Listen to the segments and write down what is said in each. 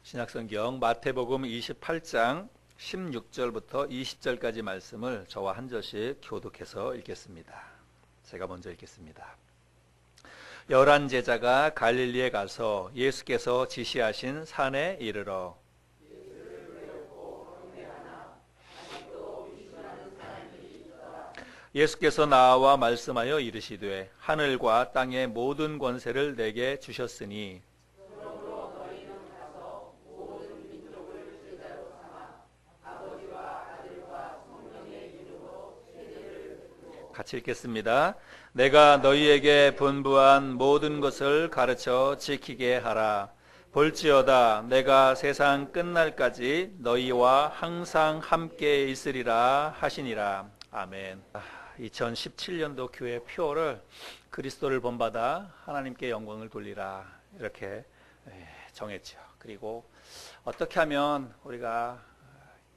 신약성경 마태복음 28장 16절부터 20절까지 말씀을 저와 한 절씩 교독해서 읽겠습니다. 제가 먼저 읽겠습니다. 11 제자가 갈릴리에 가서 예수께서 지시하신 산에 이르러 예수께서 나와 말씀하여 이르시되 하늘과 땅의 모든 권세를 내게 주셨으니 같이 읽겠습니다. 내가 너희에게 분부한 모든 것을 가르쳐 지키게 하라. 볼지어다 내가 세상 끝날까지 너희와 항상 함께 있으리라 하시니라. 아멘. 2017년도 교회 표어를 그리스도를 본받아 하나님께 영광을 돌리라 이렇게 정했죠. 그리고 어떻게 하면 우리가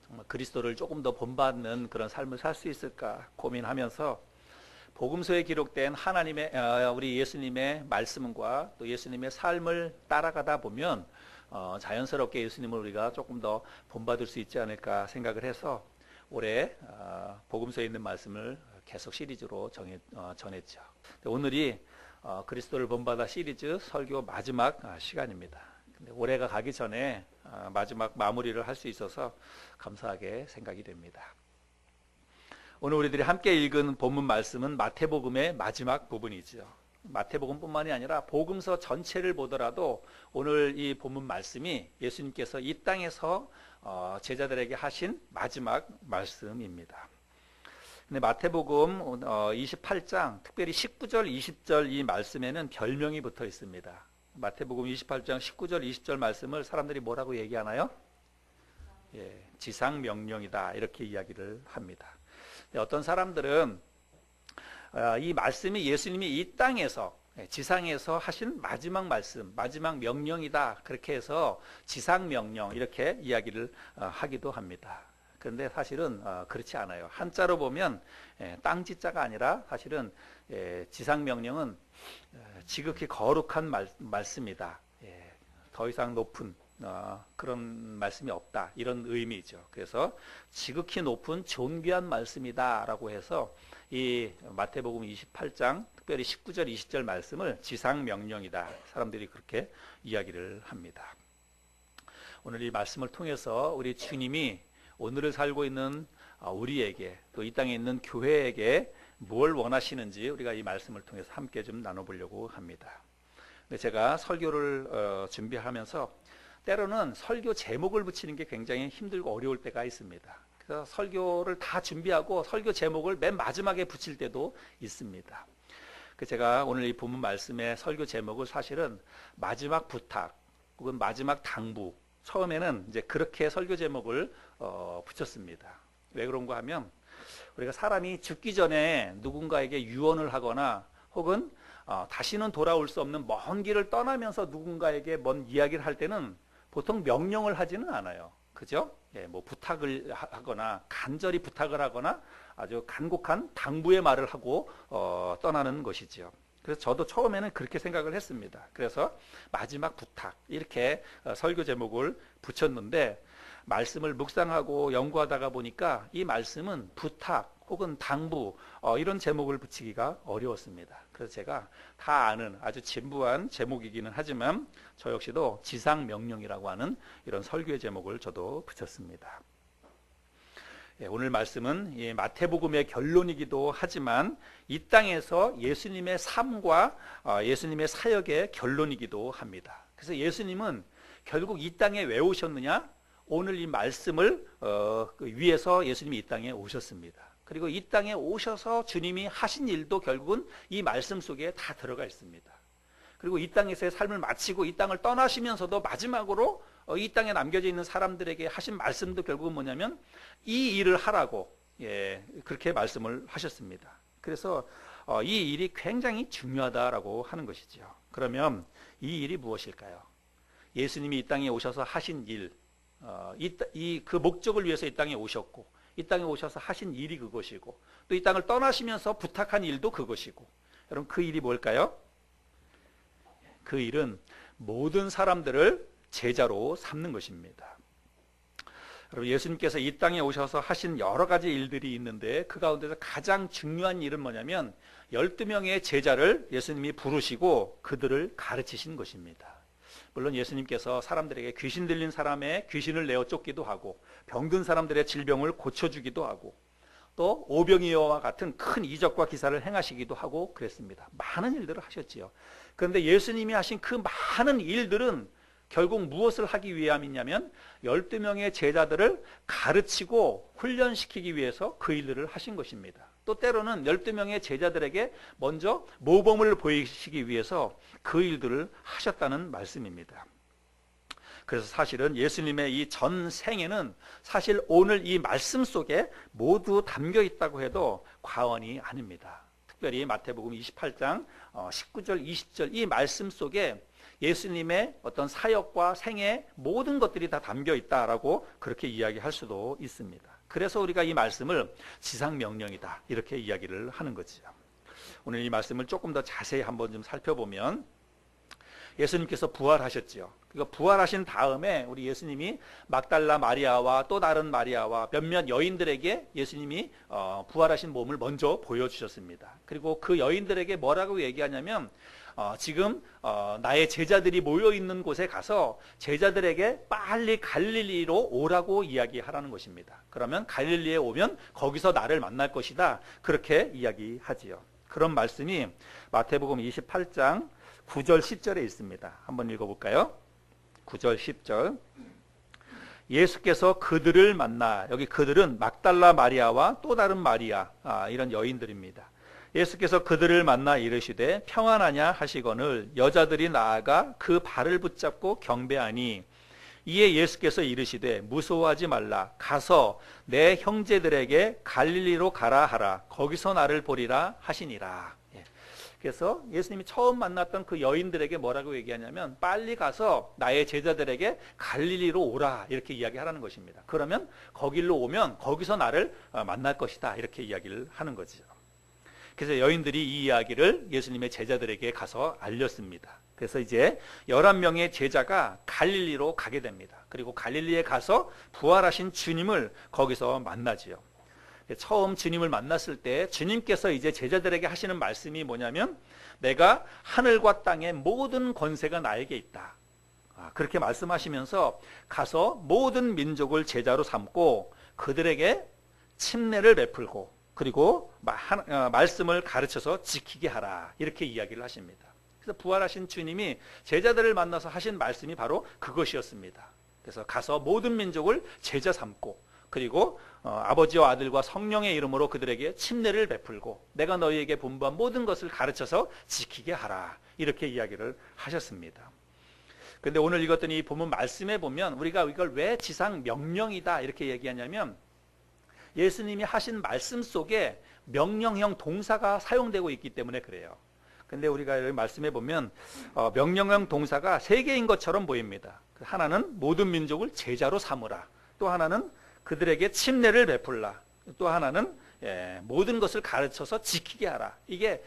정말 그리스도를 조금 더 본받는 그런 삶을 살 수 있을까 고민하면서 복음서에 기록된 하나님의 우리 예수님의 말씀과 또 예수님의 삶을 따라가다 보면 자연스럽게 예수님을 우리가 조금 더 본받을 수 있지 않을까 생각을 해서 올해 복음서에 있는 말씀을 계속 시리즈로 전했죠. 오늘이 그리스도를 본받아 시리즈 설교 마지막 시간입니다. 근데 올해가 가기 전에 마지막 마무리를 할 수 있어서 감사하게 생각이 됩니다. 오늘 우리들이 함께 읽은 본문 말씀은 마태복음의 마지막 부분이죠. 마태복음뿐만이 아니라 복음서 전체를 보더라도 오늘 이 본문 말씀이 예수님께서 이 땅에서 제자들에게 하신 마지막 말씀입니다. 근데 마태복음 28장 특별히 19절 20절 이 말씀에는 별명이 붙어 있습니다. 마태복음 28장 19절 20절 말씀을 사람들이 뭐라고 얘기하나요? 지상명령이다 이렇게 이야기를 합니다. 어떤 사람들은 이 말씀이 예수님이 이 땅에서 지상에서 하신 마지막 말씀, 마지막 명령이다 그렇게 해서 지상명령 이렇게 이야기를 하기도 합니다. 그런데 사실은 그렇지 않아요. 한자로 보면 땅지자가 아니라 사실은 지상명령은 지극히 거룩한 말씀이다. 더 이상 높은 그런 말씀이 없다 이런 의미죠. 그래서 지극히 높은 존귀한 말씀이다 라고 해서 이 마태복음 28장 특별히 19절 20절 말씀을 지상명령이다 사람들이 그렇게 이야기를 합니다. 오늘 이 말씀을 통해서 우리 주님이 오늘을 살고 있는 우리에게 또 이 땅에 있는 교회에게 뭘 원하시는지 우리가 이 말씀을 통해서 함께 좀 나눠보려고 합니다. 근데 제가 설교를 준비하면서 때로는 설교 제목을 붙이는 게 굉장히 힘들고 어려울 때가 있습니다. 그래서 설교를 다 준비하고 설교 제목을 맨 마지막에 붙일 때도 있습니다. 제가 오늘 이 본문 말씀의 설교 제목을 사실은 마지막 부탁 혹은 마지막 당부 처음에는 이제 그렇게 설교 제목을 붙였습니다. 왜 그런가 하면 우리가 사람이 죽기 전에 누군가에게 유언을 하거나 혹은 다시는 돌아올 수 없는 먼 길을 떠나면서 누군가에게 뭔 이야기를 할 때는 보통 명령을 하지는 않아요. 그죠? 뭐 부탁을 하거나 간절히 부탁을 하거나 아주 간곡한 당부의 말을 하고 떠나는 것이죠. 그래서 저도 처음에는 그렇게 생각을 했습니다. 그래서 마지막 부탁 이렇게 설교 제목을 붙였는데 말씀을 묵상하고 연구하다가 보니까 이 말씀은 부탁 혹은 당부 이런 제목을 붙이기가 어려웠습니다. 그래서 제가 다 아는 아주 진부한 제목이기는 하지만 저 역시도 지상명령이라고 하는 이런 설교의 제목을 저도 붙였습니다. 오늘 말씀은 마태복음의 결론이기도 하지만 이 땅에서 예수님의 삶과 예수님의 사역의 결론이기도 합니다. 그래서 예수님은 결국 이 땅에 왜 오셨느냐? 오늘 이 말씀을 위해서 예수님이 이 땅에 오셨습니다. 그리고 이 땅에 오셔서 주님이 하신 일도 결국은 이 말씀 속에 다 들어가 있습니다. 그리고 이 땅에서의 삶을 마치고 이 땅을 떠나시면서도 마지막으로 이 땅에 남겨져 있는 사람들에게 하신 말씀도 결국은 뭐냐면 이 일을 하라고 그렇게 말씀을 하셨습니다. 그래서 이 일이 굉장히 중요하다라고 하는 것이죠. 그러면 이 일이 무엇일까요? 예수님이 이 땅에 오셔서 하신 일, 그 목적을 위해서 이 땅에 오셨고 이 땅에 오셔서 하신 일이 그것이고 또 이 땅을 떠나시면서 부탁한 일도 그것이고 여러분 그 일이 뭘까요? 그 일은 모든 사람들을 제자로 삼는 것입니다. 여러분, 예수님께서 이 땅에 오셔서 하신 여러 가지 일들이 있는데 그 가운데서 가장 중요한 일은 뭐냐면 12명의 제자를 예수님이 부르시고 그들을 가르치신 것입니다. 물론 예수님께서 사람들에게 귀신 들린 사람의 귀신을 내어 쫓기도 하고 병든 사람들의 질병을 고쳐주기도 하고 또 오병이어와 같은 큰 이적과 기사를 행하시기도 하고 그랬습니다. 많은 일들을 하셨지요. 그런데 예수님이 하신 그 많은 일들은 결국 무엇을 하기 위함이냐면 12명의 제자들을 가르치고 훈련시키기 위해서 그 일들을 하신 것입니다. 또 때로는 12명의 제자들에게 먼저 모범을 보이시기 위해서 그 일들을 하셨다는 말씀입니다. 그래서 사실은 예수님의 이 전 생애는 사실 오늘 이 말씀 속에 모두 담겨 있다고 해도 과언이 아닙니다. 특별히 마태복음 28장 19절 20절 이 말씀 속에 예수님의 어떤 사역과 생애 모든 것들이 다 담겨 있다라고 그렇게 이야기할 수도 있습니다. 그래서 우리가 이 말씀을 지상명령이다 이렇게 이야기를 하는 거지요. 오늘 이 말씀을 조금 더 자세히 한번 좀 살펴보면 예수님께서 부활하셨지요. 그러니까 부활하신 다음에 우리 예수님이 막달라 마리아와 또 다른 마리아와 몇몇 여인들에게 예수님이 부활하신 몸을 먼저 보여주셨습니다. 그리고 그 여인들에게 뭐라고 얘기하냐면 지금 나의 제자들이 모여있는 곳에 가서 제자들에게 빨리 갈릴리로 오라고 이야기하라는 것입니다. 그러면 갈릴리에 오면 거기서 나를 만날 것이다 그렇게 이야기하지요. 그런 말씀이 마태복음 28장 9절 10절에 있습니다. 한번 읽어볼까요? 9절 10절 예수께서 그들을 만나, 여기 그들은 막달라 마리아와 또 다른 마리아 이런 여인들입니다. 예수께서 그들을 만나 이르시되 평안하냐 하시거늘 여자들이 나아가 그 발을 붙잡고 경배하니 이에 예수께서 이르시되 무서워하지 말라 가서 내 형제들에게 갈릴리로 가라 하라 거기서 나를 보리라 하시니라. 그래서 예수님이 처음 만났던 그 여인들에게 뭐라고 얘기하냐면 빨리 가서 나의 제자들에게 갈릴리로 오라 이렇게 이야기하라는 것입니다. 그러면 거길로 오면 거기서 나를 만날 것이다 이렇게 이야기를 하는 거죠. 그래서 여인들이 이 이야기를 예수님의 제자들에게 가서 알렸습니다. 그래서 이제 11명의 제자가 갈릴리로 가게 됩니다. 그리고 갈릴리에 가서 부활하신 주님을 거기서 만나지요. 처음 주님을 만났을 때 주님께서 이제 제자들에게 하시는 말씀이 뭐냐면 내가 하늘과 땅의 모든 권세가 나에게 있다. 그렇게 말씀하시면서 가서 모든 민족을 제자로 삼고 그들에게 침례를 베풀고 그리고 말씀을 가르쳐서 지키게 하라 이렇게 이야기를 하십니다. 그래서 부활하신 주님이 제자들을 만나서 하신 말씀이 바로 그것이었습니다. 그래서 가서 모든 민족을 제자 삼고 그리고 아버지와 아들과 성령의 이름으로 그들에게 침례를 베풀고 내가 너희에게 분부한 모든 것을 가르쳐서 지키게 하라 이렇게 이야기를 하셨습니다. 그런데 오늘 읽었던 이 본문 말씀에 보면 우리가 이걸 왜 지상 명령이다 이렇게 얘기하냐면 예수님이 하신 말씀 속에 명령형 동사가 사용되고 있기 때문에 그래요. 근데 우리가 여기 말씀해 보면 명령형 동사가 세 개인 것처럼 보입니다. 하나는 모든 민족을 제자로 삼으라, 또 하나는 그들에게 침례를 베풀라, 또 하나는 모든 것을 가르쳐서 지키게 하라. 이게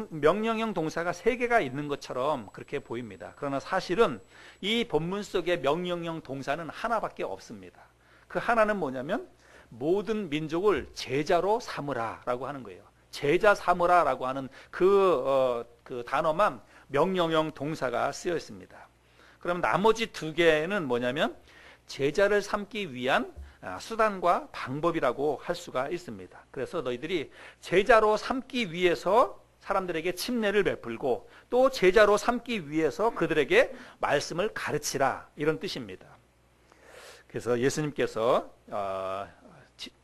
명령형 동사가 세 개가 있는 것처럼 그렇게 보입니다. 그러나 사실은 이 본문 속의 명령형 동사는 하나밖에 없습니다. 그 하나는 뭐냐면 모든 민족을 제자로 삼으라라고 하는 거예요. 제자 삼으라라고 하는 그 단어만 명령형 동사가 쓰여 있습니다. 그럼 나머지 두 개는 뭐냐면 제자를 삼기 위한 수단과 방법이라고 할 수가 있습니다. 그래서 너희들이 제자로 삼기 위해서 사람들에게 침례를 베풀고 또 제자로 삼기 위해서 그들에게 말씀을 가르치라 이런 뜻입니다. 그래서 예수님께서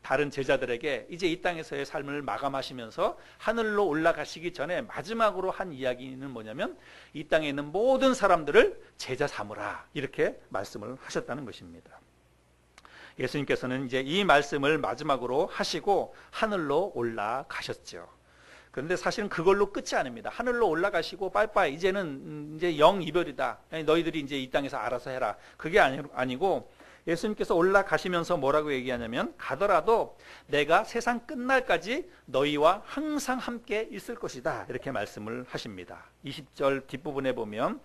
다른 제자들에게 이제 이 땅에서의 삶을 마감하시면서 하늘로 올라가시기 전에 마지막으로 한 이야기는 뭐냐면 이 땅에 있는 모든 사람들을 제자 삼으라 이렇게 말씀을 하셨다는 것입니다. 예수님께서는 이제 이 말씀을 마지막으로 하시고 하늘로 올라가셨죠. 그런데 사실은 그걸로 끝이 아닙니다. 하늘로 올라가시고 빠이빠이 이제는 이제 영이별이다. 너희들이 이제 이 땅에서 알아서 해라. 그게 아니고 예수님께서 올라가시면서 뭐라고 얘기하냐면 가더라도 내가 세상 끝날까지 너희와 항상 함께 있을 것이다 이렇게 말씀을 하십니다. 20절 뒷부분에 보면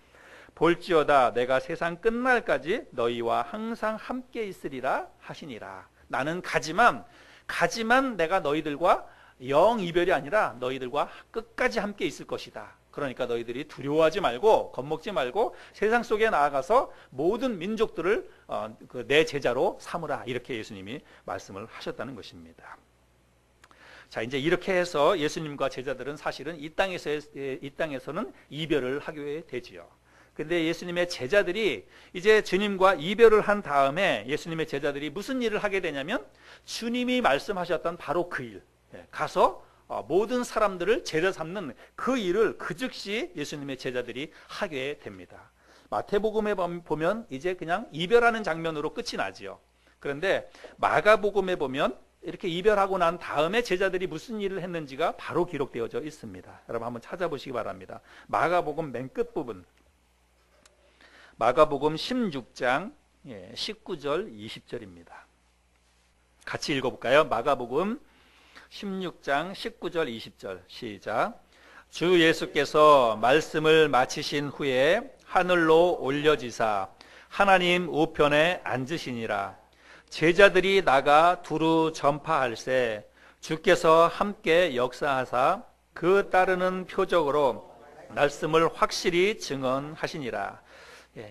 볼지어다 내가 세상 끝날까지 너희와 항상 함께 있으리라 하시니라. 나는 가지만 내가 너희들과 영 이별이 아니라 너희들과 끝까지 함께 있을 것이다. 그러니까 너희들이 두려워하지 말고 겁먹지 말고 세상 속에 나아가서 모든 민족들을 내 제자로 삼으라. 이렇게 예수님이 말씀을 하셨다는 것입니다. 자, 이제 이렇게 해서 예수님과 제자들은 사실은 이 땅에서는 이별을 하게 되지요. 근데 예수님의 제자들이 이제 주님과 이별을 한 다음에 예수님의 제자들이 무슨 일을 하게 되냐면 주님이 말씀하셨던 바로 그 일, 가서 모든 사람들을 제자 삼는 그 일을 그 즉시 예수님의 제자들이 하게 됩니다. 마태복음에 보면 이제 그냥 이별하는 장면으로 끝이 나지요. 그런데 마가복음에 보면 이렇게 이별하고 난 다음에 제자들이 무슨 일을 했는지가 바로 기록되어져 있습니다. 여러분 한번 찾아보시기 바랍니다. 마가복음 맨 끝부분, 마가복음 16장 19절 20절입니다. 같이 읽어볼까요? 마가복음 16장 19절 20절 시작. 주 예수께서 말씀을 마치신 후에 하늘로 올려지사 하나님 우편에 앉으시니라. 제자들이 나가 두루 전파할세 주께서 함께 역사하사 그 따르는 표적으로 말씀을 확실히 증언하시니라.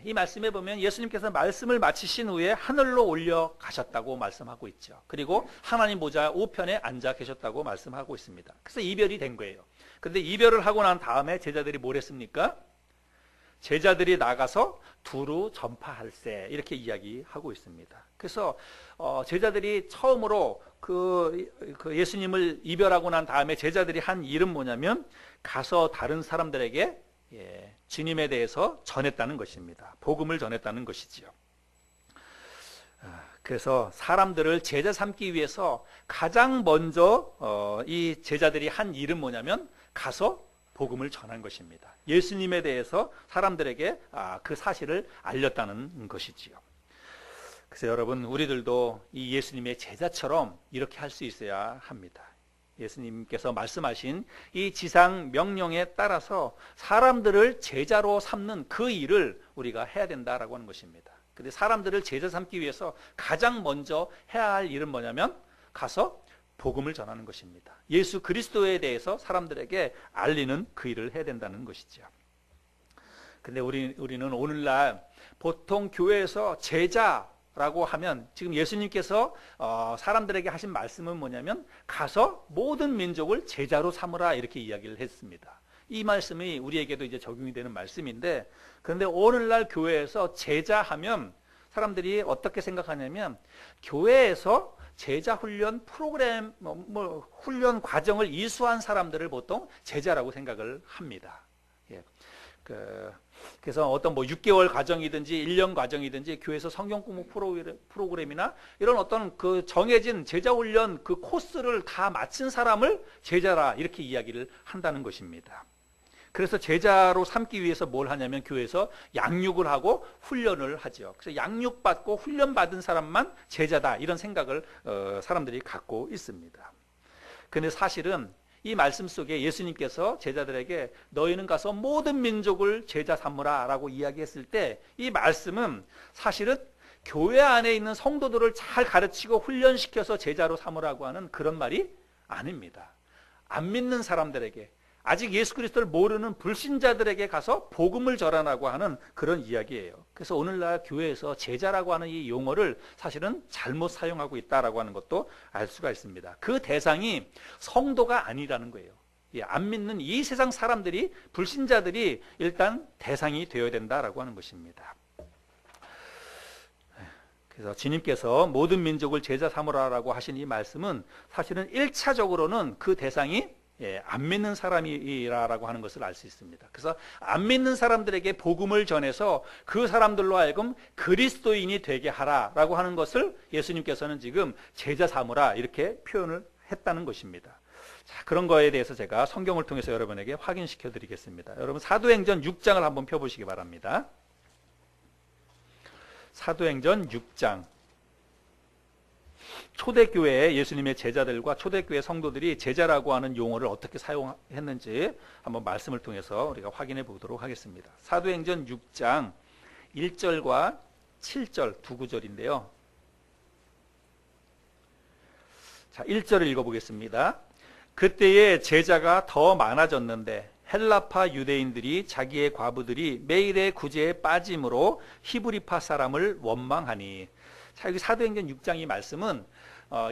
이 말씀에 보면 예수님께서 말씀을 마치신 후에 하늘로 올려가셨다고 말씀하고 있죠. 그리고 하나님 보좌 우편에 앉아 계셨다고 말씀하고 있습니다. 그래서 이별이 된 거예요. 그런데 이별을 하고 난 다음에 제자들이 뭘 했습니까? 제자들이 나가서 두루 전파할세 이렇게 이야기하고 있습니다. 그래서 제자들이 처음으로 그 예수님을 이별하고 난 다음에 제자들이 한 일은 뭐냐면 가서 다른 사람들에게 주님에 대해서 전했다는 것입니다. 복음을 전했다는 것이지요. 그래서 사람들을 제자 삼기 위해서 가장 먼저 이 제자들이 한 일은 뭐냐면 가서 복음을 전한 것입니다. 예수님에 대해서 사람들에게 그 사실을 알렸다는 것이지요. 그래서 여러분 우리들도 이 예수님의 제자처럼 이렇게 할 수 있어야 합니다. 예수님께서 말씀하신 이 지상 명령에 따라서 사람들을 제자로 삼는 그 일을 우리가 해야 된다라고 하는 것입니다. 근데 사람들을 제자 삼기 위해서 가장 먼저 해야 할 일은 뭐냐면 가서 복음을 전하는 것입니다. 예수 그리스도에 대해서 사람들에게 알리는 그 일을 해야 된다는 것이죠. 근데 우리는 오늘날 보통 교회에서 제자라고 하면 지금 예수님께서 사람들에게 하신 말씀은 뭐냐면 가서 모든 민족을 제자로 삼으라 이렇게 이야기를 했습니다. 이 말씀이 우리에게도 이제 적용이 되는 말씀인데, 그런데 오늘날 교회에서 제자하면 사람들이 어떻게 생각하냐면 교회에서 제자 훈련 프로그램, 훈련 과정을 이수한 사람들을 보통 제자라고 생각을 합니다. 그래서 어떤 6개월 과정이든지 1년 과정이든지 교회에서 성경 공부 프로그램이나 이런 어떤 그 정해진 제자 훈련 그 코스를 다 마친 사람을 제자라 이렇게 이야기를 한다는 것입니다. 그래서 제자로 삼기 위해서 뭘 하냐면 교회에서 양육을 하고 훈련을 하죠. 그래서 양육받고 훈련받은 사람만 제자다 이런 생각을 사람들이 갖고 있습니다. 그런데 사실은 이 말씀 속에 예수님께서 제자들에게 너희는 가서 모든 민족을 제자 삼으라 라고 이야기했을 때 이 말씀은 사실은 교회 안에 있는 성도들을 잘 가르치고 훈련시켜서 제자로 삼으라고 하는 그런 말이 아닙니다. 안 믿는 사람들에게, 아직 예수 그리스도를 모르는 불신자들에게 가서 복음을 전하라고 하는 그런 이야기예요. 그래서 오늘날 교회에서 제자라고 하는 이 용어를 사실은 잘못 사용하고 있다라고 하는 것도 알 수가 있습니다. 그 대상이 성도가 아니라는 거예요. 안 믿는 이 세상 사람들이, 불신자들이 일단 대상이 되어야 된다라고 하는 것입니다. 그래서 주님께서 모든 민족을 제자 삼으라라고 하신 이 말씀은 사실은 1차적으로는 그 대상이 안 믿는 사람이라고 하는 것을 알 수 있습니다. 그래서 안 믿는 사람들에게 복음을 전해서 그 사람들로 하여금 그리스도인이 되게 하라라고 하는 것을 예수님께서는 지금 제자 삼으라 이렇게 표현을 했다는 것입니다. 자, 그런 거에 대해서 제가 성경을 통해서 여러분에게 확인시켜 드리겠습니다. 여러분 사도행전 6장을 한번 펴보시기 바랍니다. 사도행전 6장 초대교회 예수님의 제자들과 초대교회 성도들이 제자라고 하는 용어를 어떻게 사용했는지 한번 말씀을 통해서 우리가 확인해 보도록 하겠습니다. 사도행전 6장 1절과 7절 두 구절인데요. 자, 1절을 읽어보겠습니다. 그때에 제자가 더 많아졌는데 헬라파 유대인들이 자기의 과부들이 매일의 구제에 빠짐으로 히브리파 사람을 원망하니. 자, 여기 사도행전 6장 이 말씀은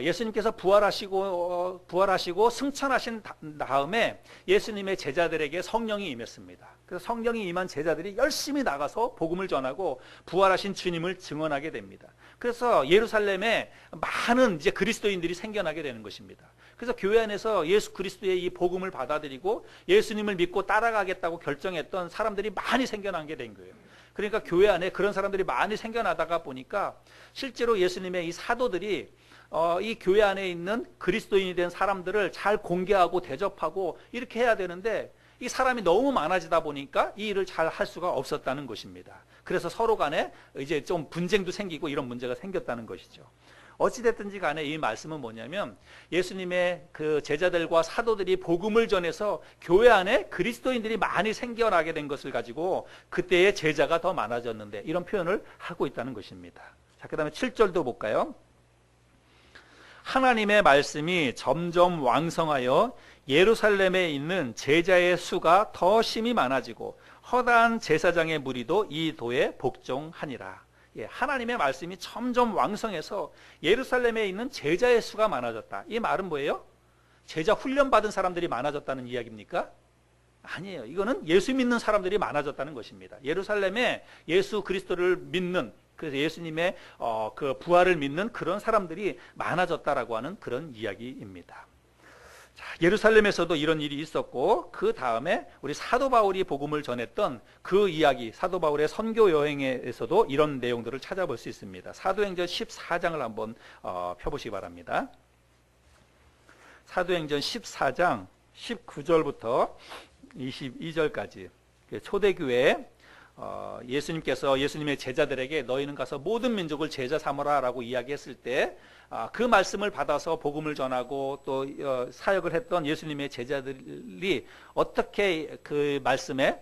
예수님께서 부활하시고 승천하신 다음에 예수님의 제자들에게 성령이 임했습니다. 그래서 성령이 임한 제자들이 열심히 나가서 복음을 전하고 부활하신 주님을 증언하게 됩니다. 그래서 예루살렘에 많은 이제 그리스도인들이 생겨나게 되는 것입니다. 그래서 교회 안에서 예수 그리스도의 이 복음을 받아들이고 예수님을 믿고 따라가겠다고 결정했던 사람들이 많이 생겨나게 된 거예요. 그러니까 교회 안에 그런 사람들이 많이 생겨나다가 보니까 실제로 예수님의 이 사도들이 이 교회 안에 있는 그리스도인이 된 사람들을 잘 공개하고 대접하고 이렇게 해야 되는데 이 사람이 너무 많아지다 보니까 이 일을 잘 할 수가 없었다는 것입니다. 그래서 서로 간에 이제 좀 분쟁도 생기고 이런 문제가 생겼다는 것이죠. 어찌됐든지 간에 이 말씀은 뭐냐면 예수님의 그 제자들과 사도들이 복음을 전해서 교회 안에 그리스도인들이 많이 생겨나게 된 것을 가지고 그때의 제자가 더 많아졌는데 이런 표현을 하고 있다는 것입니다. 자, 그 다음에 7절도 볼까요? 하나님의 말씀이 점점 왕성하여 예루살렘에 있는 제자의 수가 더 심히 많아지고 허다한 제사장의 무리도 이 도에 복종하니라. 하나님의 말씀이 점점 왕성해서 예루살렘에 있는 제자의 수가 많아졌다. 이 말은 뭐예요? 제자 훈련받은 사람들이 많아졌다는 이야기입니까? 아니에요. 이거는 예수 믿는 사람들이 많아졌다는 것입니다. 예루살렘에 예수 그리스도를 믿는, 그래서 예수님의 그 부활을 믿는 그런 사람들이 많아졌다라고 하는 그런 이야기입니다. 자, 예루살렘에서도 이런 일이 있었고 그 다음에 우리 사도 바울이 복음을 전했던 그 이야기, 사도 바울의 선교 여행에서도 이런 내용들을 찾아볼 수 있습니다. 사도행전 14장을 한번 펴보시기 바랍니다. 사도행전 14장 19절부터 22절까지 초대교회 예수님께서 예수님의 제자들에게 너희는 가서 모든 민족을 제자 삼으라 라고 이야기했을 때 그 말씀을 받아서 복음을 전하고 또 사역을 했던 예수님의 제자들이 어떻게 그 말씀을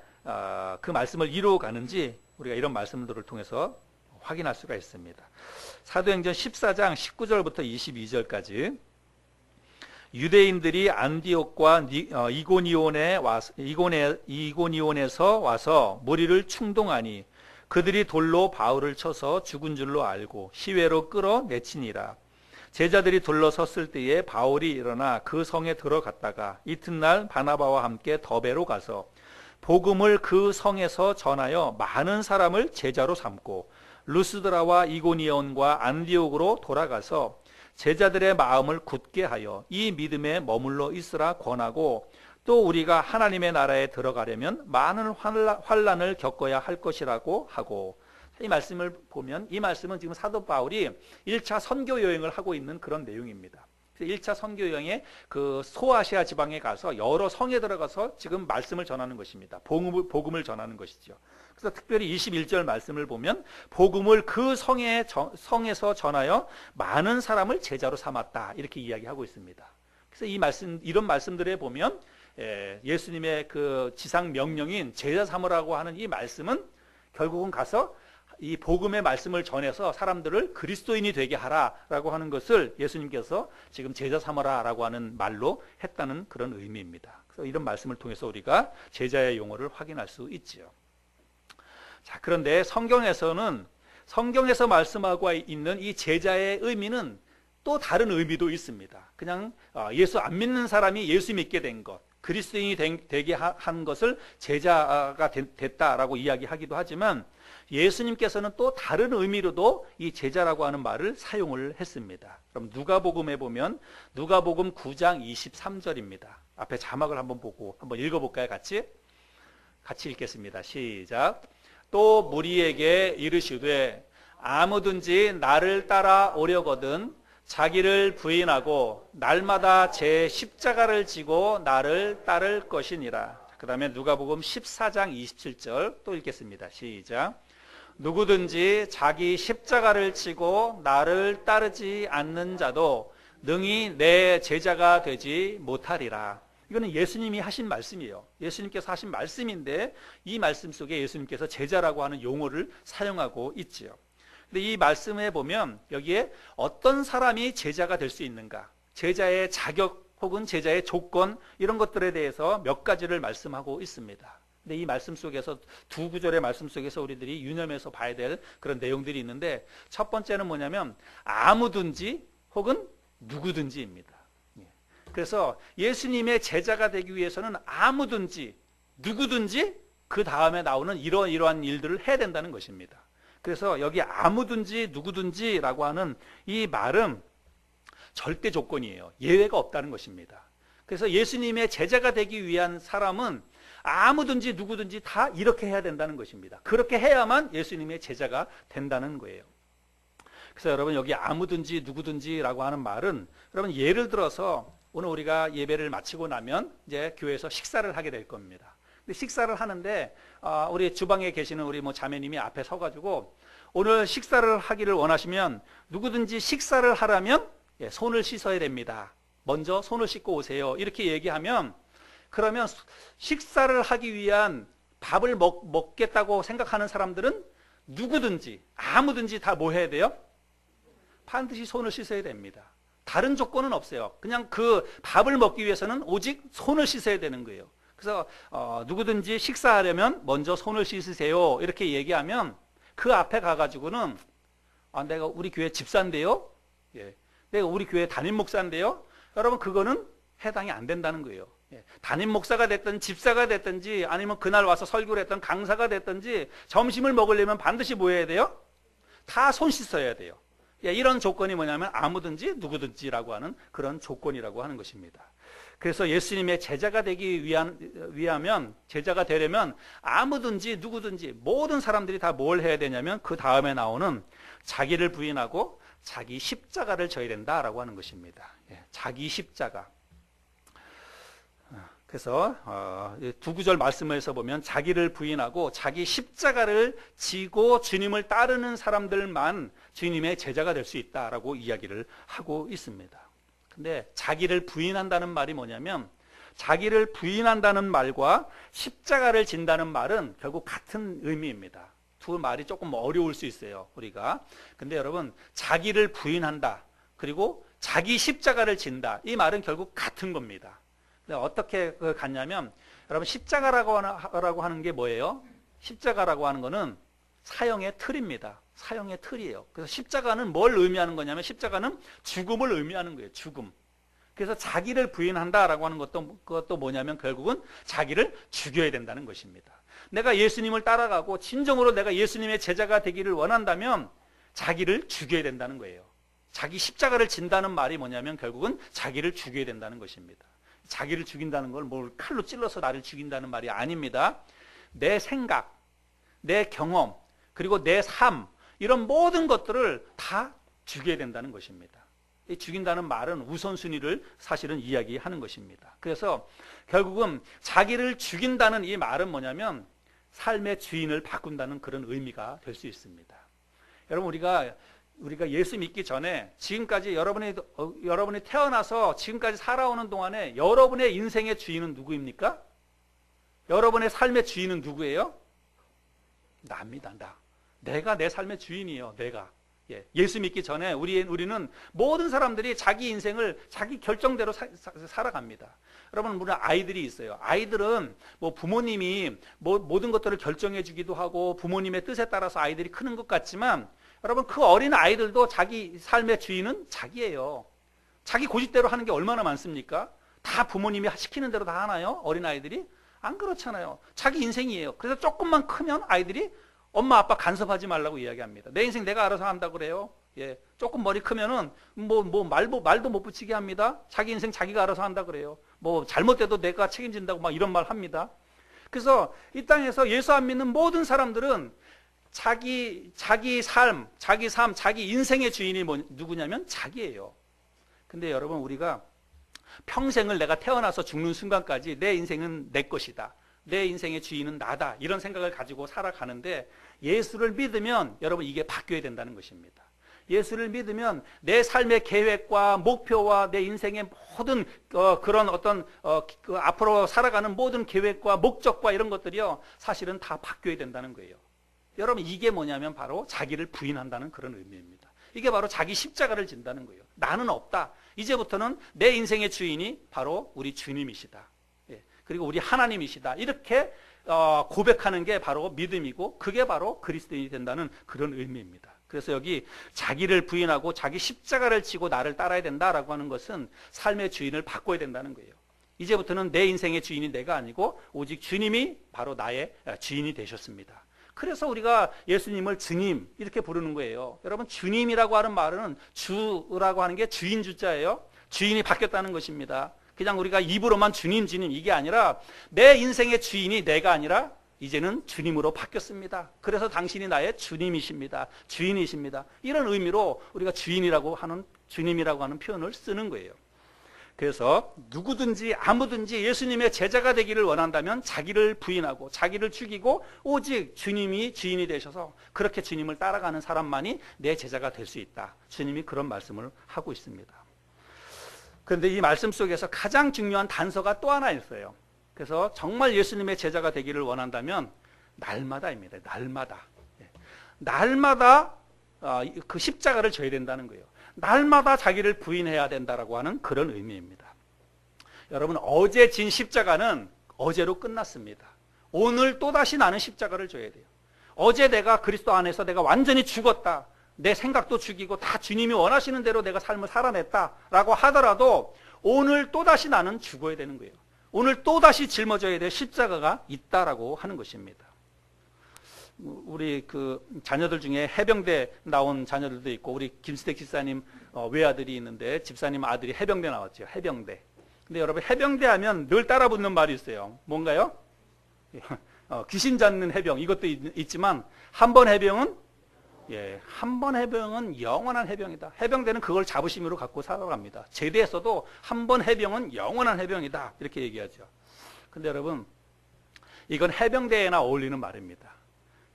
이루어가는지 우리가 이런 말씀들을 통해서 확인할 수가 있습니다. 사도행전 14장 19절부터 22절까지 유대인들이 안디옥과 이고니온에서 와서 무리를 충동하니 그들이 돌로 바울을 쳐서 죽은 줄로 알고 시외로 끌어내치니라. 제자들이 둘러섰을 때에 바울이 일어나 그 성에 들어갔다가 이튿날 바나바와 함께 더베로 가서 복음을 그 성에서 전하여 많은 사람을 제자로 삼고 루스드라와 이고니온과 안디옥으로 돌아가서 제자들의 마음을 굳게 하여 이 믿음에 머물러 있으라 권하고 또 우리가 하나님의 나라에 들어가려면 많은 환난을 겪어야 할 것이라고 하고. 이 말씀을 보면 이 말씀은 지금 사도 바울이 1차 선교 여행을 하고 있는 그런 내용입니다. 1차 선교 여행에 그 소아시아 지방에 가서 여러 성에 들어가서 지금 말씀을 전하는 것입니다. 복음을 전하는 것이죠. 그래서 특별히 21절 말씀을 보면 복음을 그 성에서 전하여 많은 사람을 제자로 삼았다 이렇게 이야기하고 있습니다. 그래서 이런 말씀들에 보면 예수님의 그 지상 명령인 제자 삼으라고 하는 이 말씀은 결국은 가서 이 복음의 말씀을 전해서 사람들을 그리스도인이 되게 하라라고 하는 것을 예수님께서 지금 제자 삼으라라고 하는 말로 했다는 그런 의미입니다. 그래서 이런 말씀을 통해서 우리가 제자의 용어를 확인할 수 있지요. 자, 그런데 성경에서 말씀하고 있는 이 제자의 의미는 또 다른 의미도 있습니다. 그냥 예수 안 믿는 사람이 예수 믿게 된 것, 그리스도인이 되게 한 것을 제자가 됐다라고 이야기하기도 하지만 예수님께서는 또 다른 의미로도 이 제자라고 하는 말을 사용을 했습니다. 그럼 누가복음에 보면 누가복음 9장 23절입니다. 앞에 자막을 한번 보고 한번 읽어볼까요? 같이 읽겠습니다. 시작. 또 무리에게 이르시되 아무든지 나를 따라오려거든 자기를 부인하고 날마다 제 십자가를 지고 나를 따를 것이니라. 그 다음에 누가복음 14장 27절 또 읽겠습니다. 시작. 누구든지 자기 십자가를 지고 나를 따르지 않는 자도 능히 내 제자가 되지 못하리라. 이거는 예수님이 하신 말씀이에요. 예수님께서 하신 말씀인데 이 말씀 속에 예수님께서 제자라고 하는 용어를 사용하고 있지요. 근데 이 말씀에 보면 여기에 어떤 사람이 제자가 될 수 있는가, 제자의 자격 혹은 제자의 조건, 이런 것들에 대해서 몇 가지를 말씀하고 있습니다. 근데 이 말씀 속에서, 두 구절의 말씀 속에서 우리들이 유념해서 봐야 될 그런 내용들이 있는데, 첫 번째는 뭐냐면 아무든지 혹은 누구든지입니다. 그래서 예수님의 제자가 되기 위해서는 아무든지 누구든지 그 다음에 나오는 이러한 일들을 해야 된다는 것입니다. 그래서 여기 아무든지 누구든지라고 하는 이 말은 절대 조건이에요. 예외가 없다는 것입니다. 그래서 예수님의 제자가 되기 위한 사람은 아무든지 누구든지 다 이렇게 해야 된다는 것입니다. 그렇게 해야만 예수님의 제자가 된다는 거예요. 그래서 여러분, 여기 아무든지 누구든지라고 하는 말은, 여러분 예를 들어서 오늘 우리가 예배를 마치고 나면 이제 교회에서 식사를 하게 될 겁니다. 근데 식사를 하는데 우리 주방에 계시는 우리 자매님이 앞에 서가지고 오늘 식사를 하기를 원하시면 누구든지 식사를 하려면 손을 씻어야 됩니다. 먼저 손을 씻고 오세요. 이렇게 얘기하면, 그러면 식사를 하기 위한 밥을 먹겠다고 생각하는 사람들은 누구든지 아무든지 다 뭐 해야 돼요? 반드시 손을 씻어야 됩니다. 다른 조건은 없어요. 그냥 그 밥을 먹기 위해서는 오직 손을 씻어야 되는 거예요. 그래서 누구든지 식사하려면 먼저 손을 씻으세요. 이렇게 얘기하면 그 앞에 가가지고는 내가 우리 교회 집사인데요. 내가 우리 교회 담임 목사인데요. 여러분, 그거는 해당이 안 된다는 거예요. 담임 목사가 됐든 집사가 됐든지 아니면 그날 와서 설교를 했던 강사가 됐든지 점심을 먹으려면 반드시 뭐 해야 돼요? 다 손 씻어야 돼요. 이런 조건이 뭐냐면 아무든지 누구든지라고 하는 그런 조건이라고 하는 것입니다. 그래서 예수님의 제자가 되기 위하면, 제자가 되려면 아무든지 누구든지 모든 사람들이 다 뭘 해야 되냐면 그 다음에 나오는 자기를 부인하고 자기 십자가를 져야 된다라고 하는 것입니다. 자기 십자가. 그래서 두 구절 말씀에서 보면 자기를 부인하고 자기 십자가를 지고 주님을 따르는 사람들만 주님의 제자가 될 수 있다라고 이야기를 하고 있습니다. 근데 자기를 부인한다는 말이 뭐냐면, 자기를 부인한다는 말과 십자가를 진다는 말은 결국 같은 의미입니다. 두 말이 조금 어려울 수 있어요, 우리가. 근데 여러분, 자기를 부인한다 그리고 자기 십자가를 진다, 이 말은 결국 같은 겁니다. 어떻게 같냐면, 여러분, 십자가라고 하는 게 뭐예요? 십자가라고 하는 거는 사형의 틀입니다. 사형의 틀이에요. 그래서 십자가는 뭘 의미하는 거냐면, 십자가는 죽음을 의미하는 거예요. 죽음. 그래서 자기를 부인한다라고 하는 그것도 뭐냐면 결국은 자기를 죽여야 된다는 것입니다. 내가 예수님을 따라가고 진정으로 내가 예수님의 제자가 되기를 원한다면 자기를 죽여야 된다는 거예요. 자기 십자가를 진다는 말이 뭐냐면 결국은 자기를 죽여야 된다는 것입니다. 자기를 죽인다는 걸 칼로 찔러서 나를 죽인다는 말이 아닙니다. 내 생각, 내 경험, 그리고 내 삶, 이런 모든 것들을 다 죽여야 된다는 것입니다. 이 죽인다는 말은 우선순위를 사실은 이야기하는 것입니다. 그래서 결국은 자기를 죽인다는 이 말은 뭐냐면 삶의 주인을 바꾼다는 그런 의미가 될 수 있습니다. 여러분, 우리가 예수 믿기 전에 지금까지 여러분이 태어나서 지금까지 살아오는 동안에 여러분의 인생의 주인은 누구입니까? 여러분의 삶의 주인은 누구예요? 나입니다. 내가 내 삶의 주인이에요. 내가. 예수 믿기 전에 우리는 모든 사람들이 자기 인생을 자기 결정대로 살아갑니다. 여러분, 물론 아이들이 있어요. 아이들은 부모님이 모든 것들을 결정해 주기도 하고 부모님의 뜻에 따라서 아이들이 크는 것 같지만, 여러분, 그 어린 아이들도 자기 삶의 주인은 자기예요. 자기 고집대로 하는 게 얼마나 많습니까? 다 부모님이 시키는 대로 다 하나요? 어린 아이들이? 안 그렇잖아요. 자기 인생이에요. 그래서 조금만 크면 아이들이 엄마 아빠 간섭하지 말라고 이야기합니다. 내 인생 내가 알아서 한다고 그래요. 조금 머리 크면은 말도 못 붙이게 합니다. 자기 인생 자기가 알아서 한다 그래요. 잘못돼도 내가 책임진다고 막 이런 말 합니다. 그래서 이 땅에서 예수 안 믿는 모든 사람들은 자기 삶, 자기 인생의 주인이 누구냐면 자기예요. 근데 여러분, 우리가 평생을 내가 태어나서 죽는 순간까지 내 인생은 내 것이다, 내 인생의 주인은 나다, 이런 생각을 가지고 살아가는데 예수를 믿으면 여러분 이게 바뀌어야 된다는 것입니다. 예수를 믿으면 내 삶의 계획과 목표와 내 인생의 모든 그런 어떤 그 앞으로 살아가는 모든 계획과 목적과 이런 것들이요 사실은 다 바뀌어야 된다는 거예요. 여러분 이게 뭐냐면 바로 자기를 부인한다는 그런 의미입니다. 이게 바로 자기 십자가를 진다는 거예요. 나는 없다. 이제부터는 내 인생의 주인이 바로 우리 주님이시다. 그리고 우리 하나님이시다. 이렇게 고백하는 게 바로 믿음이고 그게 바로 그리스도인이 된다는 그런 의미입니다. 그래서 여기 자기를 부인하고 자기 십자가를 지고 나를 따라야 된다라고 하는 것은 삶의 주인을 바꿔야 된다는 거예요. 이제부터는 내 인생의 주인이 내가 아니고 오직 주님이 바로 나의 주인이 되셨습니다. 그래서 우리가 예수님을 주님 이렇게 부르는 거예요. 여러분 주님이라고 하는 말은 주라고 하는 게 주인 주자예요. 주인이 바뀌었다는 것입니다. 그냥 우리가 입으로만 주님 주님 이게 아니라 내 인생의 주인이 내가 아니라 이제는 주님으로 바뀌었습니다. 그래서 당신이 나의 주님이십니다. 주인이십니다. 이런 의미로 우리가 주님이라고 하는 표현을 쓰는 거예요. 그래서 누구든지 아무든지 예수님의 제자가 되기를 원한다면 자기를 부인하고 자기를 죽이고 오직 주님이 주인이 되셔서 그렇게 주님을 따라가는 사람만이 내 제자가 될 수 있다. 주님이 그런 말씀을 하고 있습니다. 그런데 이 말씀 속에서 가장 중요한 단서가 또 하나 있어요. 그래서 정말 예수님의 제자가 되기를 원한다면 날마다입니다. 날마다 그 십자가를 져야 된다는 거예요. 날마다 자기를 부인해야 된다라고 하는 그런 의미입니다. 여러분 어제 진 십자가는 어제로 끝났습니다. 오늘 또다시 나는 십자가를 져야 돼요. 어제 내가 그리스도 안에서 내가 완전히 죽었다. 내 생각도 죽이고 다 주님이 원하시는 대로 내가 삶을 살아냈다라고 하더라도 오늘 또다시 나는 죽어야 되는 거예요. 오늘 또다시 짊어져야 될 십자가가 있다라고 하는 것입니다. 우리 그 자녀들 중에 해병대 나온 자녀들도 있고 우리 김수택 집사님 외아들이 있는데 집사님 아들이 해병대 나왔죠. 해병대. 근데 여러분 해병대 하면 늘 따라붙는 말이 있어요. 뭔가요? 귀신 잡는 해병 이것도 있지만 한 번 해병은 한 번 해병은 영원한 해병이다. 해병대는 그걸 자부심으로 갖고 살아갑니다. 제대에서도 한 번 해병은 영원한 해병이다. 이렇게 얘기하죠. 근데 여러분 이건 해병대에나 어울리는 말입니다.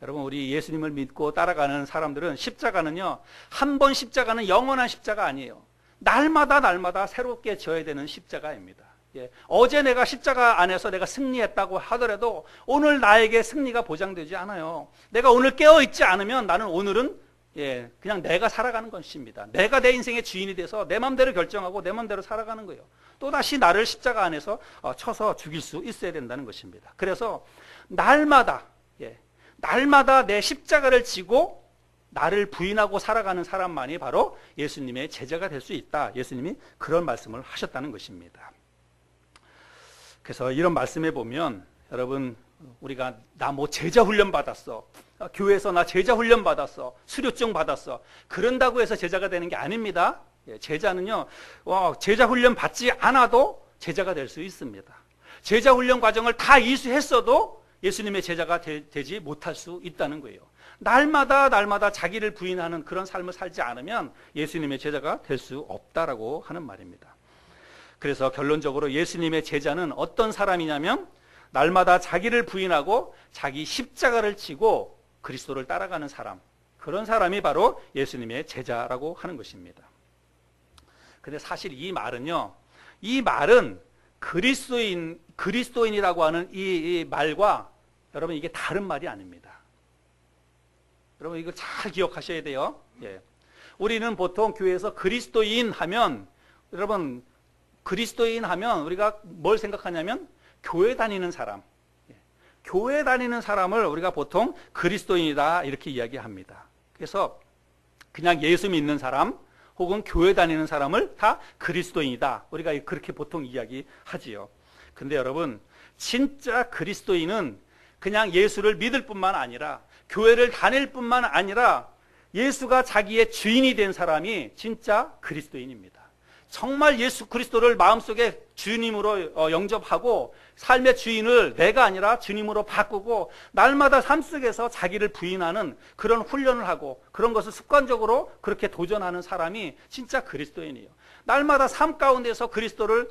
여러분 우리 예수님을 믿고 따라가는 사람들은 십자가는요 한 번 십자가는 영원한 십자가 아니에요. 날마다 새롭게 져야 되는 십자가입니다. 어제 내가 십자가 안에서 내가 승리했다고 하더라도 오늘 나에게 승리가 보장되지 않아요. 내가 오늘 깨어있지 않으면 나는 오늘은 그냥 내가 살아가는 것입니다. 내가 내 인생의 주인이 돼서 내 마음대로 결정하고 내 마음대로 살아가는 거예요. 또다시 나를 십자가 안에서 쳐서 죽일 수 있어야 된다는 것입니다. 그래서 날마다 내 십자가를 지고 나를 부인하고 살아가는 사람만이 바로 예수님의 제자가 될 수 있다. 예수님이 그런 말씀을 하셨다는 것입니다. 그래서 이런 말씀에 보면 여러분 우리가 나 뭐 제자 훈련 받았어. 교회에서 나 제자 훈련 받았어. 수료증 받았어. 그런다고 해서 제자가 되는 게 아닙니다. 제자는요 제자 훈련 받지 않아도 제자가 될 수 있습니다. 제자 훈련 과정을 다 이수했어도 예수님의 제자가 되지 못할 수 있다는 거예요. 날마다 자기를 부인하는 그런 삶을 살지 않으면 예수님의 제자가 될 수 없다라고 하는 말입니다. 그래서 결론적으로 예수님의 제자는 어떤 사람이냐면 날마다 자기를 부인하고 자기 십자가를 지고 그리스도를 따라가는 사람, 그런 사람이 바로 예수님의 제자라고 하는 것입니다. 근데 사실 이 말은 그리스도인이라고 하는 이 말과 여러분 이게 다른 말이 아닙니다. 여러분 이거 잘 기억하셔야 돼요. 우리는 보통 교회에서 그리스도인 하면 여러분 그리스도인 하면 우리가 뭘 생각하냐면 교회 다니는 사람. 교회 다니는 사람을 우리가 보통 그리스도인이다 이렇게 이야기합니다. 그래서 그냥 예수 믿는 사람 혹은 교회 다니는 사람을 다 그리스도인이다. 우리가 그렇게 보통 이야기하지요. 근데 여러분 진짜 그리스도인은 그냥 예수를 믿을 뿐만 아니라 교회를 다닐 뿐만 아니라 예수가 자기의 주인이 된 사람이 진짜 그리스도인입니다. 정말 예수 그리스도를 마음속에 주님으로 영접하고 삶의 주인을 내가 아니라 주님으로 바꾸고 날마다 삶 속에서 자기를 부인하는 그런 훈련을 하고 그런 것을 습관적으로 그렇게 도전하는 사람이 진짜 그리스도인이에요. 날마다 삶 가운데서 그리스도를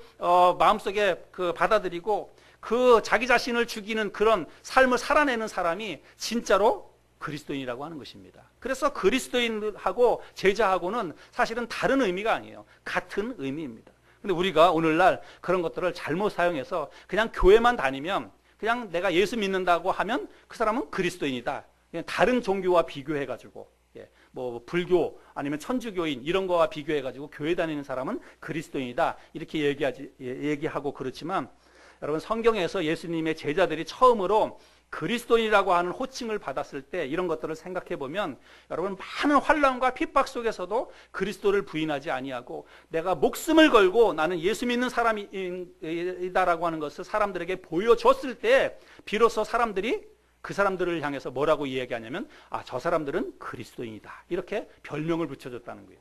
마음속에 받아들이고 그 자기 자신을 죽이는 그런 삶을 살아내는 사람이 진짜로 그리스도인이라고 하는 것입니다. 그래서 그리스도인하고 제자하고는 사실은 다른 의미가 아니에요. 같은 의미입니다. 근데 우리가 오늘날 그런 것들을 잘못 사용해서 그냥 교회만 다니면, 그냥 내가 예수 믿는다고 하면 그 사람은 그리스도인이다. 그냥 다른 종교와 비교해가지고, 뭐 불교 아니면 천주교인 이런 거와 비교해가지고 교회 다니는 사람은 그리스도인이다 이렇게 얘기하고 그렇지만, 여러분 성경에서 예수님의 제자들이 처음으로 그리스도인이라고 하는 호칭을 받았을 때 이런 것들을 생각해 보면, 여러분 많은 환난과 핍박 속에서도 그리스도를 부인하지 아니하고 내가 목숨을 걸고 나는 예수 믿는 사람이다라고 하는 것을 사람들에게 보여줬을 때 비로소 사람들이 그 사람들을 향해서 뭐라고 이야기하냐면, 저 사람들은 그리스도인이다 이렇게 별명을 붙여줬다는 거예요.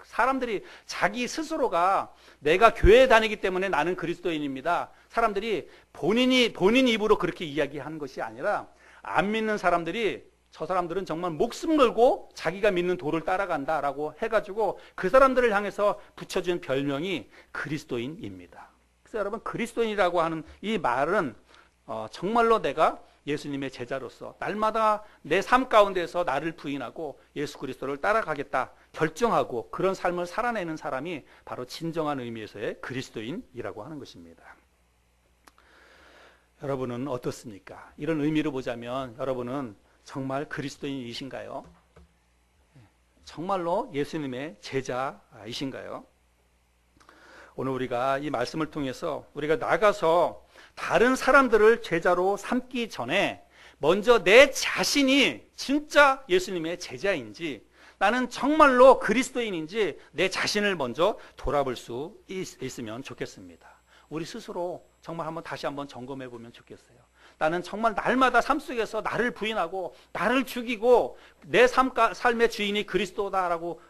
사람들이 자기 스스로가 내가 교회에 다니기 때문에 나는 그리스도인입니다, 사람들이 본인 입으로 그렇게 이야기하는 것이 아니라, 안 믿는 사람들이 저 사람들은 정말 목숨 걸고 자기가 믿는 도를 따라간다라고 해가지고 그 사람들을 향해서 붙여준 별명이 그리스도인입니다. 그래서 여러분, 그리스도인이라고 하는 이 말은 정말로 내가 예수님의 제자로서 날마다 내 삶 가운데서 나를 부인하고 예수 그리스도를 따라가겠다 결정하고 그런 삶을 살아내는 사람이 바로 진정한 의미에서의 그리스도인이라고 하는 것입니다. 여러분은 어떻습니까? 이런 의미로 보자면 여러분은 정말 그리스도인이신가요? 정말로 예수님의 제자이신가요? 오늘 우리가 이 말씀을 통해서 우리가 나가서 다른 사람들을 제자로 삼기 전에 먼저 내 자신이 진짜 예수님의 제자인지, 나는 정말로 그리스도인인지 내 자신을 먼저 돌아볼 수 있으면 좋겠습니다. 우리 스스로 정말 다시 한번 점검해 보면 좋겠어요. 나는 정말 날마다 삶 속에서 나를 부인하고 나를 죽이고 내 삶의 주인이 그리스도다라고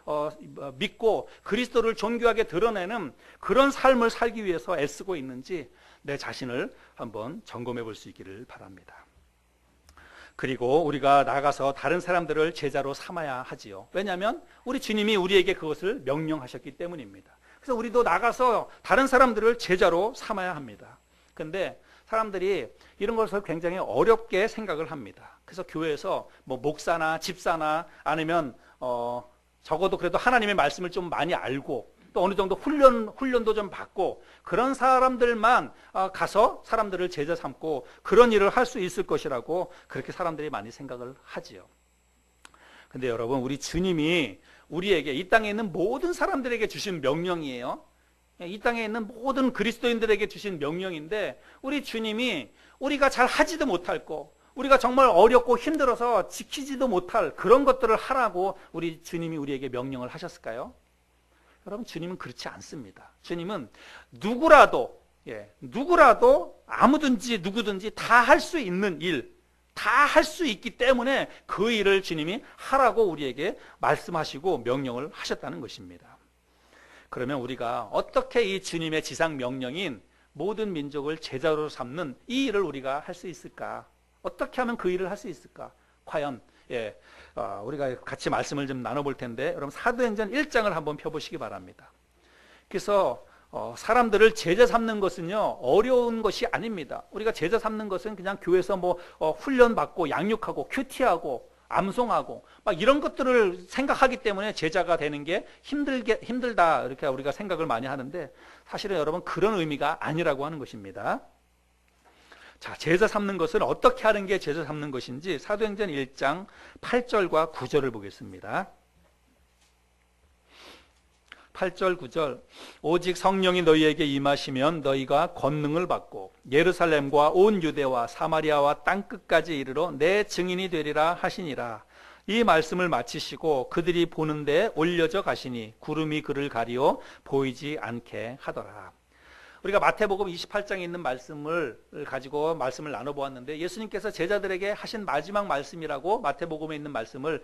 믿고 그리스도를 존귀하게 드러내는 그런 삶을 살기 위해서 애쓰고 있는지 내 자신을 한번 점검해 볼 수 있기를 바랍니다. 그리고 우리가 나가서 다른 사람들을 제자로 삼아야 하지요. 왜냐하면 우리 주님이 우리에게 그것을 명령하셨기 때문입니다. 그래서 우리도 나가서 다른 사람들을 제자로 삼아야 합니다. 그런데 사람들이 이런 것을 굉장히 어렵게 생각을 합니다. 그래서 교회에서 뭐 목사나 집사나 아니면 적어도 그래도 하나님의 말씀을 좀 많이 알고 또 어느 정도 훈련도 좀 받고 그런 사람들만 가서 사람들을 제자 삼고 그런 일을 할 수 있을 것이라고 그렇게 사람들이 많이 생각을 하지요. 근데 여러분, 우리 주님이 우리에게 이 땅에 있는 모든 사람들에게 주신 명령이에요. 이 땅에 있는 모든 그리스도인들에게 주신 명령인데, 우리 주님이 우리가 잘 하지도 못할 거, 우리가 정말 어렵고 힘들어서 지키지도 못할 그런 것들을 하라고 우리 주님이 우리에게 명령을 하셨을까요? 여러분, 주님은 그렇지 않습니다. 주님은 누구라도 아무든지 누구든지 다 할 수 있는 일, 다 할 수 있기 때문에 그 일을 주님이 하라고 우리에게 말씀하시고 명령을 하셨다는 것입니다. 그러면 우리가 어떻게 이 주님의 지상 명령인 모든 민족을 제자로 삼는 이 일을 우리가 할 수 있을까? 어떻게 하면 그 일을 할 수 있을까? 과연 우리가 같이 말씀을 좀 나눠볼 텐데, 여러분 사도행전 1장을 한번 펴보시기 바랍니다. 그래서 사람들을 제자 삼는 것은요 어려운 것이 아닙니다. 우리가 제자 삼는 것은 그냥 교회에서 훈련받고 양육하고 큐티하고 암송하고 막 이런 것들을 생각하기 때문에 제자가 되는 게 힘들다 이렇게 우리가 생각을 많이 하는데, 사실은 여러분 그런 의미가 아니라고 하는 것입니다. 자, 제자 삼는 것은 어떻게 하는 게 제자 삼는 것인지 사도행전 1장 8절과 9절을 보겠습니다. 8절 9절, 오직 성령이 너희에게 임하시면 너희가 권능을 받고 예루살렘과 온 유대와 사마리아와 땅끝까지 이르러 내 증인이 되리라 하시니라. 이 말씀을 마치시고 그들이 보는데 올려져 가시니 구름이 그를 가리어 보이지 않게 하더라. 우리가 마태복음 28장에 있는 말씀을 가지고 말씀을 나눠보았는데, 예수님께서 제자들에게 하신 마지막 말씀이라고 마태복음에 있는 말씀을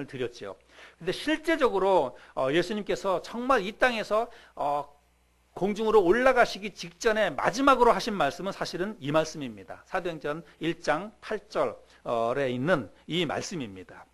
드렸죠. 근데 실제적으로 예수님께서 정말 이 땅에서 공중으로 올라가시기 직전에 마지막으로 하신 말씀은 사실은 이 말씀입니다. 사도행전 1장 8절에 있는 이 말씀입니다.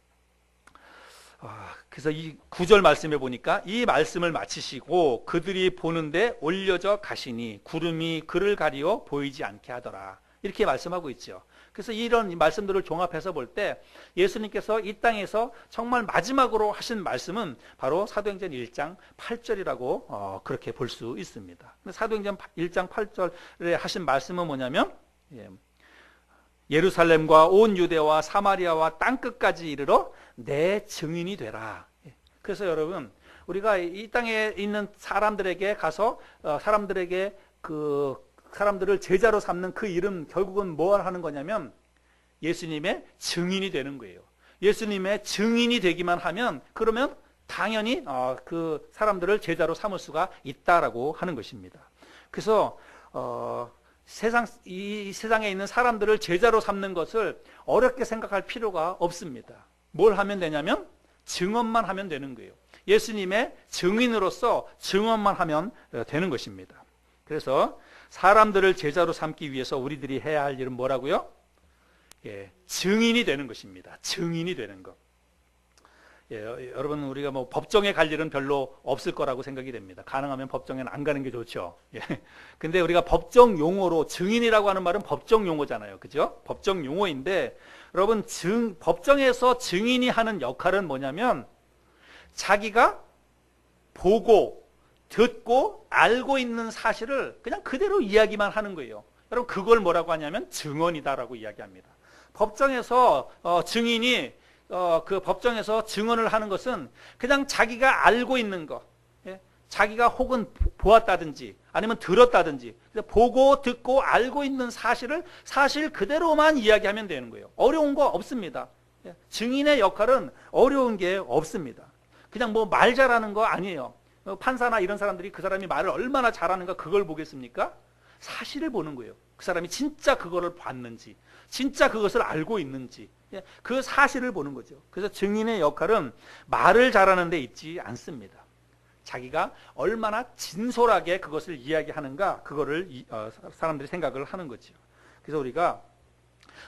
그래서 이 9절 말씀에 보니까 이 말씀을 마치시고 그들이 보는데 올려져 가시니 구름이 그를 가리어 보이지 않게 하더라, 이렇게 말씀하고 있죠. 그래서 이런 말씀들을 종합해서 볼 때 예수님께서 이 땅에서 정말 마지막으로 하신 말씀은 바로 사도행전 1장 8절이라고 그렇게 볼 수 있습니다. 사도행전 1장 8절에 하신 말씀은 뭐냐면 예루살렘과 온 유대와 사마리아와 땅끝까지 이르러 내 증인이 되라. 그래서 여러분, 우리가 이 땅에 있는 사람들에게 가서 사람들에게 사람들을 제자로 삼는 그 이름, 결국은 뭘 하는 거냐면 예수님의 증인이 되는 거예요. 예수님의 증인이 되기만 하면, 그러면 당연히 그 사람들을 제자로 삼을 수가 있다라고 하는 것입니다. 그래서 이 세상에 있는 사람들을 제자로 삼는 것을 어렵게 생각할 필요가 없습니다. 뭘 하면 되냐면 증언만 하면 되는 거예요. 예수님의 증인으로서 증언만 하면 되는 것입니다. 그래서 사람들을 제자로 삼기 위해서 우리들이 해야 할 일은 뭐라고요? 증인이 되는 것입니다. 증인이 되는 것. 여러분, 우리가 뭐 법정에 갈 일은 별로 없을 거라고 생각이 됩니다. 가능하면 법정에는 안 가는 게 좋죠. 근데 우리가 법정 용어로, 증인이라고 하는 말은 법정 용어잖아요. 그죠? 법정 용어인데, 여러분, 법정에서 증인이 하는 역할은 뭐냐면 자기가 보고 듣고 알고 있는 사실을 그냥 그대로 이야기만 하는 거예요. 여러분, 그걸 뭐라고 하냐면 증언이다라고 이야기합니다. 법정에서 증인이 그 법정에서 증언을 하는 것은 그냥 자기가 알고 있는 것, 자기가 혹은 보았다든지 아니면 들었다든지 보고 듣고 알고 있는 사실을 사실 그대로만 이야기하면 되는 거예요. 어려운 거 없습니다. 증인의 역할은 어려운 게 없습니다. 그냥 뭐 말 잘하는 거 아니에요. 판사나 이런 사람들이 그 사람이 말을 얼마나 잘하는가 그걸 보겠습니까? 사실을 보는 거예요. 그 사람이 진짜 그거를 봤는지, 진짜 그것을 알고 있는지, 그 사실을 보는 거죠. 그래서 증인의 역할은 말을 잘하는 데 있지 않습니다. 자기가 얼마나 진솔하게 그것을 이야기하는가, 그거를 사람들이 생각을 하는 거죠. 그래서 우리가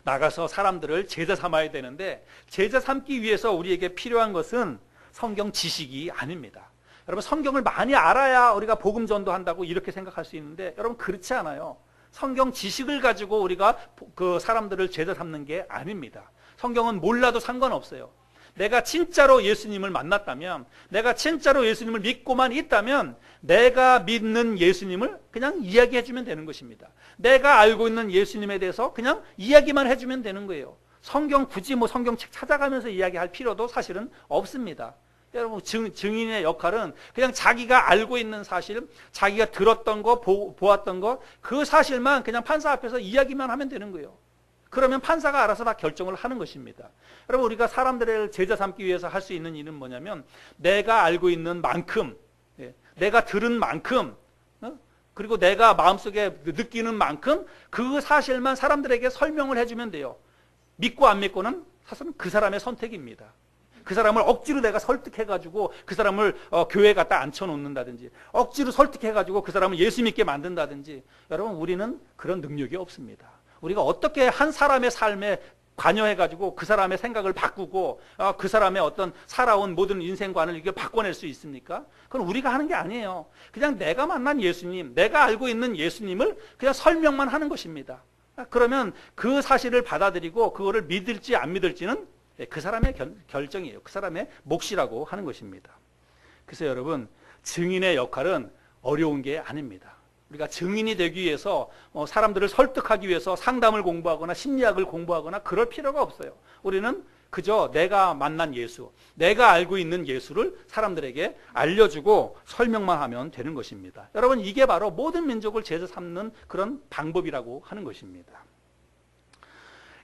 나가서 사람들을 제자 삼아야 되는데, 제자 삼기 위해서 우리에게 필요한 것은 성경 지식이 아닙니다. 여러분, 성경을 많이 알아야 우리가 복음 전도한다고 이렇게 생각할 수 있는데, 여러분, 그렇지 않아요. 성경 지식을 가지고 우리가 그 사람들을 제자 삼는 게 아닙니다. 성경은 몰라도 상관없어요. 내가 진짜로 예수님을 만났다면, 내가 진짜로 예수님을 믿고만 있다면 내가 믿는 예수님을 그냥 이야기해주면 되는 것입니다. 내가 알고 있는 예수님에 대해서 그냥 이야기만 해주면 되는 거예요. 성경 굳이 뭐 성경책 찾아가면서 이야기할 필요도 사실은 없습니다. 여러분, 증인의 역할은 그냥 자기가 알고 있는 사실, 자기가 들었던 거, 보았던 거, 그 사실만 그냥 판사 앞에서 이야기만 하면 되는 거예요. 그러면 판사가 알아서 다 결정을 하는 것입니다. 여러분, 우리가 사람들을 제자 삼기 위해서 할 수 있는 일은 뭐냐면 내가 알고 있는 만큼, 내가 들은 만큼, 그리고 내가 마음속에 느끼는 만큼 그 사실만 사람들에게 설명을 해주면 돼요. 믿고 안 믿고는 사실은 그 사람의 선택입니다. 그 사람을 억지로 내가 설득해가지고 그 사람을 교회에 갖다 앉혀놓는다든지, 억지로 설득해가지고 그 사람을 예수 믿게 만든다든지, 여러분, 우리는 그런 능력이 없습니다. 우리가 어떻게 한 사람의 삶에 관여해가지고 그 사람의 생각을 바꾸고 그 사람의 어떤 살아온 모든 인생관을 이렇게 바꿔낼 수 있습니까? 그건 우리가 하는 게 아니에요. 그냥 내가 만난 예수님, 내가 알고 있는 예수님을 그냥 설명만 하는 것입니다. 그러면 그 사실을 받아들이고 그거를 믿을지 안 믿을지는 그 사람의 결정이에요. 그 사람의 몫이라고 하는 것입니다. 그래서 여러분, 증인의 역할은 어려운 게 아닙니다. 우리가 증인이 되기 위해서 사람들을 설득하기 위해서 상담을 공부하거나 심리학을 공부하거나 그럴 필요가 없어요. 우리는 그저 내가 만난 예수, 내가 알고 있는 예수를 사람들에게 알려주고 설명만 하면 되는 것입니다. 여러분, 이게 바로 모든 민족을 제자 삼는 그런 방법이라고 하는 것입니다.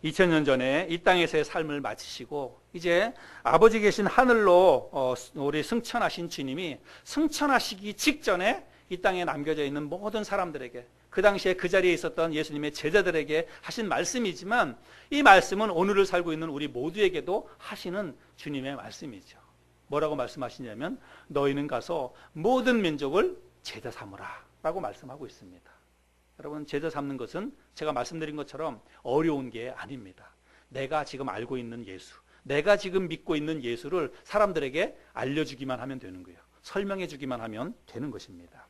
2000년 전에 이 땅에서의 삶을 마치시고 이제 아버지 계신 하늘로 우리 승천하신 주님이 승천하시기 직전에 이 땅에 남겨져 있는 모든 사람들에게, 그 당시에 그 자리에 있었던 예수님의 제자들에게 하신 말씀이지만, 이 말씀은 오늘을 살고 있는 우리 모두에게도 하시는 주님의 말씀이죠. 뭐라고 말씀하시냐면 너희는 가서 모든 민족을 제자 삼으라 라고 말씀하고 있습니다. 여러분, 제자 삼는 것은 제가 말씀드린 것처럼 어려운 게 아닙니다. 내가 지금 알고 있는 예수, 내가 지금 믿고 있는 예수를 사람들에게 알려주기만 하면 되는 거예요. 설명해 주기만 하면 되는 것입니다.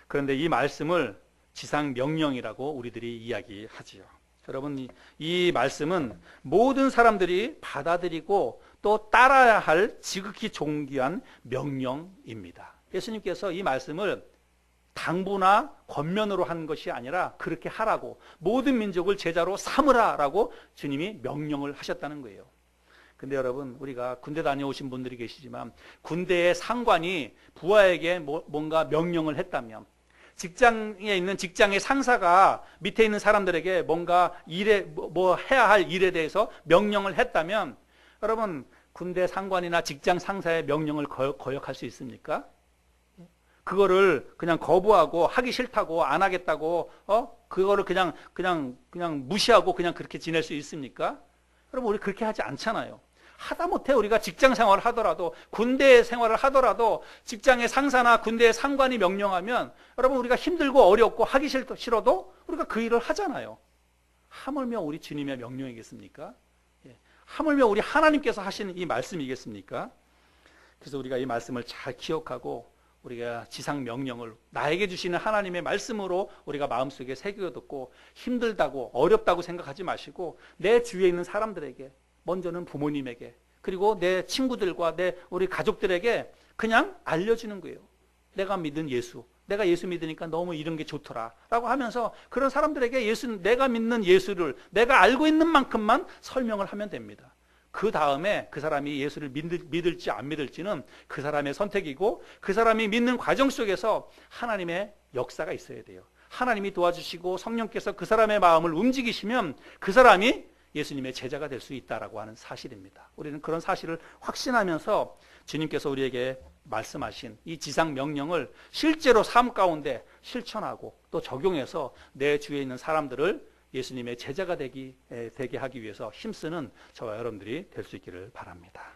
그런데 이 말씀을 지상 명령이라고 우리들이 이야기하지요. 여러분, 이 말씀은 모든 사람들이 받아들이고 또 따라야 할 지극히 존귀한 명령입니다. 예수님께서 이 말씀을 당부나 권면으로 한 것이 아니라 그렇게 하라고, 모든 민족을 제자로 삼으라라고 주님이 명령을 하셨다는 거예요. 근데 여러분, 우리가 군대 다녀오신 분들이 계시지만 군대의 상관이 부하에게 뭔가 명령을 했다면, 직장에 있는 직장의 상사가 밑에 있는 사람들에게 뭔가 뭐 해야 할 일에 대해서 명령을 했다면, 여러분, 군대 상관이나 직장 상사의 명령을 거역할 수 있습니까? 그거를 그냥 거부하고 하기 싫다고 안 하겠다고 그거를 그냥 무시하고 그냥 그렇게 지낼 수 있습니까? 여러분, 우리 그렇게 하지 않잖아요. 하다못해 우리가 직장 생활을 하더라도, 군대 생활을 하더라도 직장의 상사나 군대의 상관이 명령하면 여러분, 우리가 힘들고 어렵고 하기 싫어도 우리가 그 일을 하잖아요. 하물며 우리 주님의 명령이겠습니까? 하물며 우리 하나님께서 하시는 이 말씀이겠습니까? 그래서 우리가 이 말씀을 잘 기억하고 우리가 지상 명령을 나에게 주시는 하나님의 말씀으로 우리가 마음속에 새겨듣고, 힘들다고 어렵다고 생각하지 마시고 내 주위에 있는 사람들에게, 먼저는 부모님에게, 그리고 내 친구들과 우리 가족들에게 그냥 알려주는 거예요. 내가 믿은 예수, 내가 예수 믿으니까 너무 이런 게 좋더라 라고 하면서 그런 사람들에게 내가 믿는 예수를 내가 알고 있는 만큼만 설명을 하면 됩니다. 그 다음에 그 사람이 예수를 믿을지 안 믿을지는 그 사람의 선택이고, 그 사람이 믿는 과정 속에서 하나님의 역사가 있어야 돼요. 하나님이 도와주시고 성령께서 그 사람의 마음을 움직이시면 그 사람이 예수님의 제자가 될 수 있다라고 하는 사실입니다. 우리는 그런 사실을 확신하면서 주님께서 우리에게 말씀하신 이 지상 명령을 실제로 삶 가운데 실천하고 또 적용해서 내 주위에 있는 사람들을 예수님의 제자가 되게 하기 위해서 힘쓰는 저와 여러분들이 될 수 있기를 바랍니다.